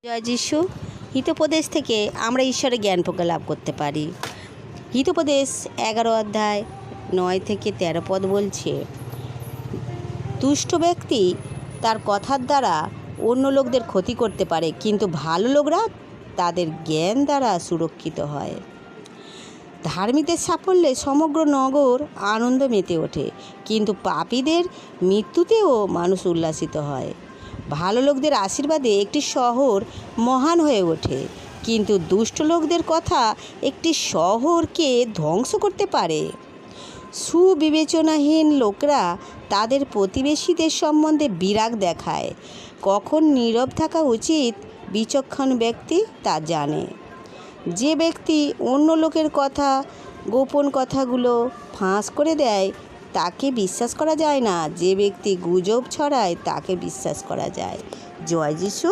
জয় যিশু। হিতোপদেশ থেকে আমরা ঈশ্বরের জ্ঞান প্রজ্ঞা লাভ করতে পারি। হিতোপদেশ 11 অধ্যায় 9 থেকে 13 পদ বলছে, দুষ্ট ব্যক্তি তার কথার দ্বারা অন্য লোকদের ক্ষতি করতে পারে, কিন্তু ভালো লোকরা তাদের জ্ঞান দ্বারা সুরক্ষিত হয়। ধার্মিকদের সাফল্যে সমগ্র নগর আনন্দ মেতে ওঠে, কিন্তু পাপীদের মৃত্যুতেও মানুষ উল্লাসিত হয়। ভালো লোকদের আশীর্বাদে একটি শহর মহান হয়ে ওঠে, কিন্তু দুষ্ট লোকদের কথা একটি শহরকে ধ্বংস করতে পারে। সুবিবেচনাহীন লোকরা তাদের প্রতিবেশীদের সম্বন্ধে বিরাগ দেখায়। কখন নীরব থাকা উচিত বিচক্ষণ ব্যক্তি তা জানে। যে ব্যক্তি অন্য লোকের কথা, গোপন কথাগুলো ফাঁস করে দেয় তাকে বিশ্বাস করা যায় না। যে ব্যক্তি গুজব ছড়ায় তাকে বিশ্বাস করা যায়। জয় যিশু।